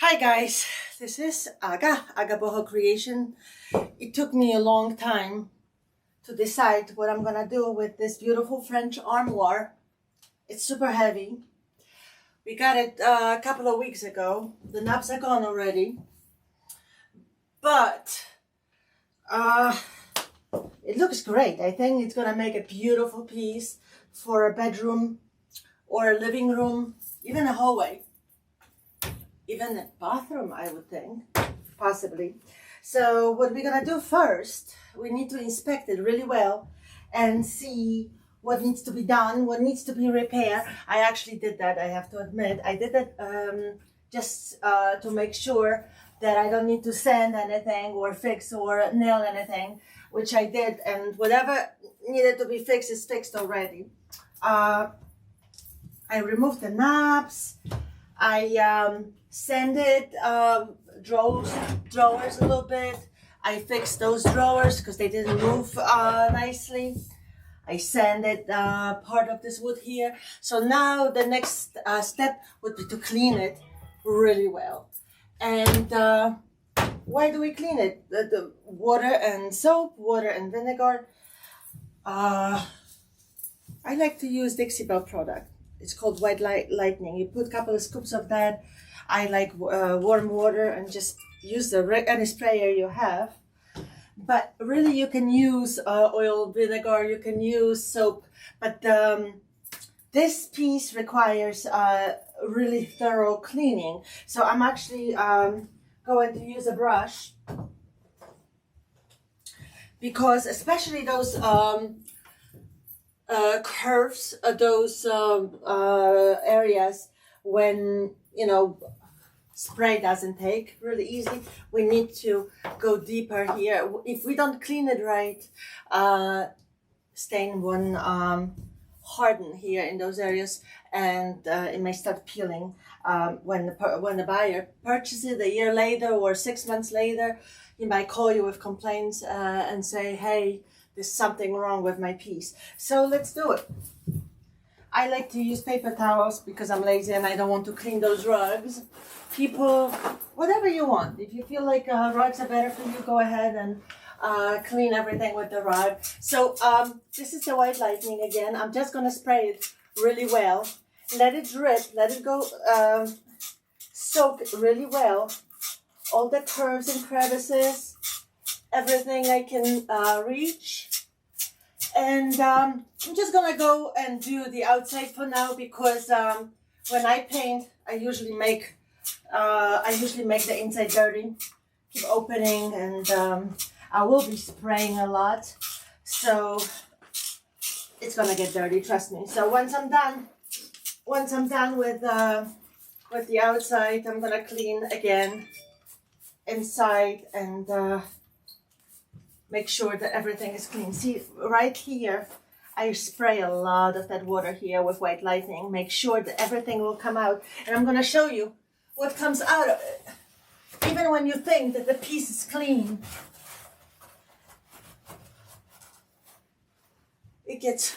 Hi guys, this is AgaBohoCreation. It took me a long time to decide what I'm gonna do with this beautiful French armoire. It's super heavy. We got it a couple of weeks ago. The knobs are gone already, but it looks great. I think it's gonna make a beautiful piece for a bedroom or a living room, even a hallway. Even a bathroom, I would think, possibly. So what we're gonna do first, we need to inspect it really well and see what needs to be done, what needs to be repaired. I actually did that, I have to admit. I did that just to make sure that I don't need to sand anything or fix or nail anything, which I did, and whatever needed to be fixed is fixed already. I removed the knobs. I sanded drawers a little bit. I fixed those drawers because they didn't move nicely. I sanded part of this wood here. So now the next step would be to clean it really well. And why do we clean it? The water and soap, water and vinegar. I like to use Dixie Belle product. It's called White Lightning. You put a couple of scoops of that. I like warm water and just use any sprayer you have. But really you can use oil, vinegar, you can use soap. But this piece requires really thorough cleaning. So I'm actually going to use a brush. Because especially those curves, those areas when, you know, spray doesn't take really easy, we need to go deeper here. If we don't clean it right, stain won't harden here in those areas, and it may start peeling when the buyer purchases it a year later or 6 months later. He might call you with complaints and say, hey, there's something wrong with my piece. So let's do it. I like to use paper towels because I'm lazy and I don't want to clean those rugs. People, whatever you want. If you feel like rugs are better for you, go ahead and clean everything with the rug. So this is the White Lightning again. I'm just gonna spray it really well. Let it drip, let it go soak really well. All the curves and crevices, everything I can reach. And I'm just gonna go and do the outside for now because when I paint, I usually make the inside dirty. Keep opening, and I will be spraying a lot, so it's gonna get dirty. Trust me. So once I'm done with the outside, I'm gonna clean again inside and make sure that everything is clean. See, right here, I spray a lot of that water here with White Lightning. Make sure that everything will come out. And I'm going to show you what comes out of it. Even when you think that the piece is clean, it gets...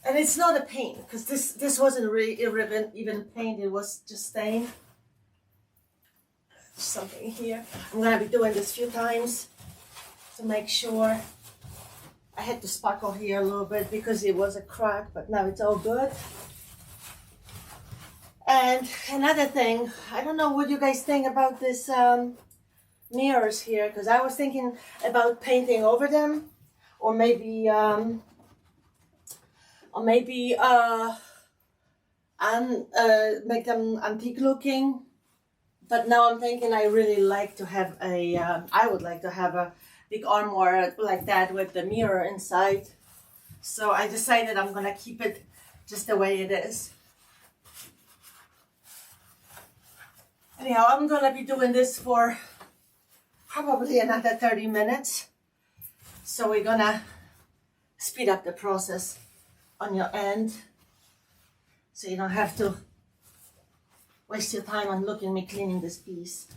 And it's not a paint, because this wasn't really even paint. It was just stain. Something here. I'm going to be doing this a few times to make sure. I had to sparkle here a little bit because it was a crack, but now it's all good. And another thing, I don't know what you guys think about this mirrors here, because I was thinking about painting over them, or maybe make them antique looking. But now I'm thinking I really like to have I would like to have a big armoire like that with the mirror inside. So I decided I'm gonna keep it just the way it is. Anyhow, I'm gonna be doing this for probably another 30 minutes. So we're gonna speed up the process on your end, so you don't have to waste your time on looking at me cleaning this piece.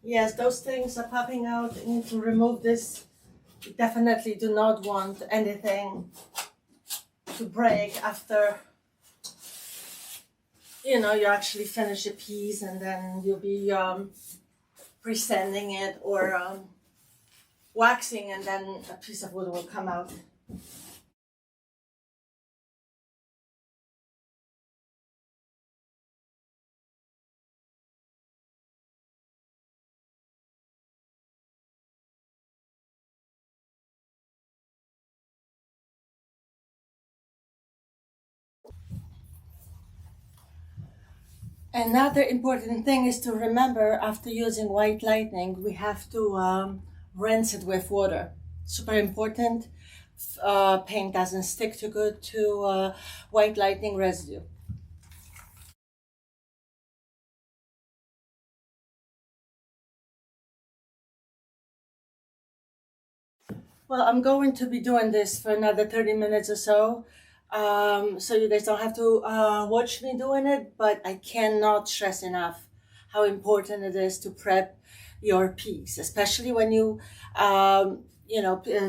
Yes, those things are popping out. I need to remove this. You definitely do not want anything to break after, you know, you actually finish a piece, and then you'll be pre-sanding it or waxing, and then a piece of wood will come out. Another important thing is to remember, after using white lightning, we have to rinse it with water. Super important. Paint doesn't stick too good to white lightning residue. Well, I'm going to be doing this for another 30 minutes or so. So you guys don't have to watch me doing it, but I cannot stress enough how important it is to prep your piece, especially when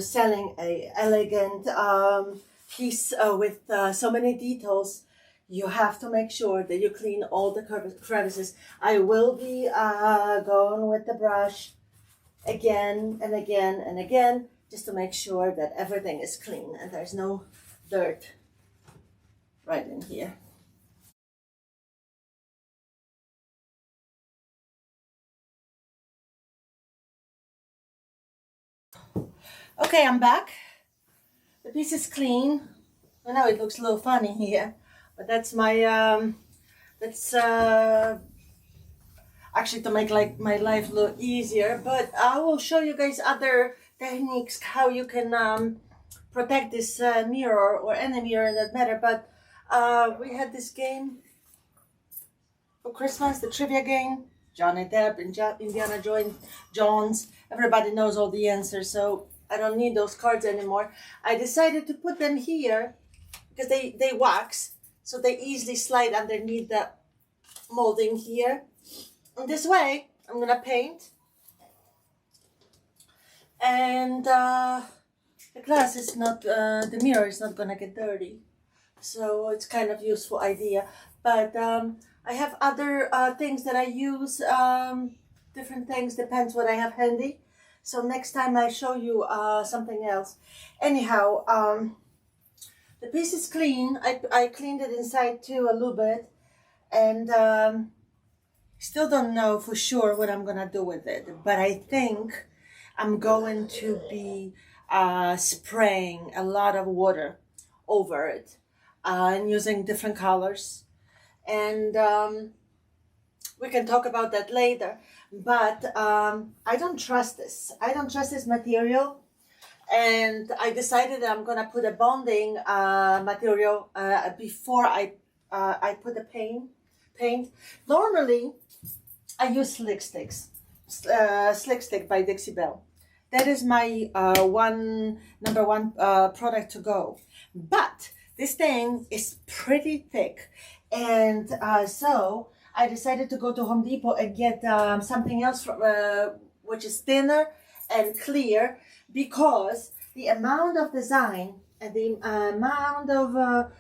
selling a elegant piece with so many details. You have to make sure that you clean all the crevices. I will be going with the brush again and again and again, just to make sure that everything is clean and there's no dirt right in here. Okay, I'm back. The piece is clean. I know it looks a little funny here, but that's my that's actually to make like my life look easier. But I will show you guys other techniques how you can protect this mirror, or any mirror that matter. But we had this game for Christmas, the trivia game. Johnny Depp and Indiana Jones. Everybody knows all the answers, so I don't need those cards anymore. I decided to put them here because they wax, so they easily slide underneath the molding here. And this way, I'm gonna paint, and the glass is not, the mirror is not gonna get dirty. So it's kind of useful idea. But I have other things that I use, different things, depends what I have handy. So next time I show you something else. Anyhow, the piece is clean. I cleaned it inside too a little bit, and still don't know for sure what I'm gonna do with it. But I think I'm going to be spraying a lot of water over it, and using different colors, and we can talk about that later. But I don't trust this. I don't trust this material, and I decided that I'm gonna put a bonding material before I put the paint. Normally, I use Slick Stick by Dixie Belle. That is my number one product to go. But this thing is pretty thick, and so I decided to go to Home Depot and get something else from, which is thinner and clear, because the amount of design and the amount of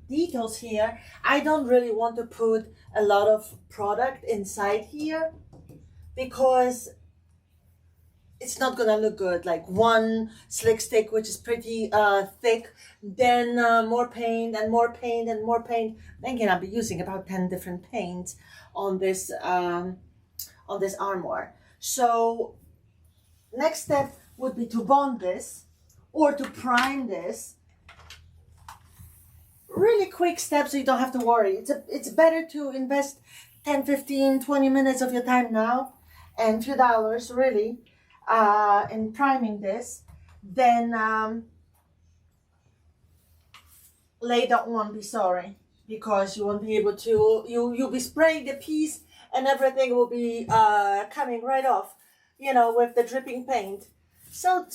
details here, I don't really want to put a lot of product inside here, because it's not gonna look good. Like one Slick Stick, which is pretty thick, then more paint and more paint and more paint. Again, I'll be using about 10 different paints on this armoire. So next step would be to bond this or to prime this. Really quick steps, so you don't have to worry. It's better to invest 10, 15, 20 minutes of your time now, and few dollars really, in priming this, then later on be sorry, because you won't be able to, you'll be spraying the piece and everything will be coming right off, with the dripping paint. So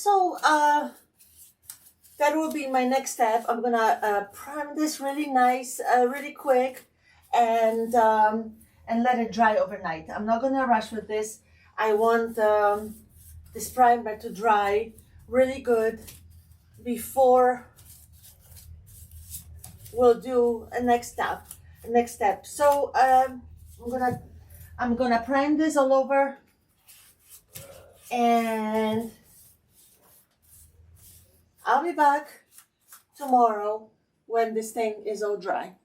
that will be my next step. I'm gonna prime this really nice, really quick, and and let it dry overnight. I'm not gonna rush with this. I want this primer to dry really good before we'll do a next step. So I'm gonna prime this all over, and I'll be back tomorrow when this thing is all dry.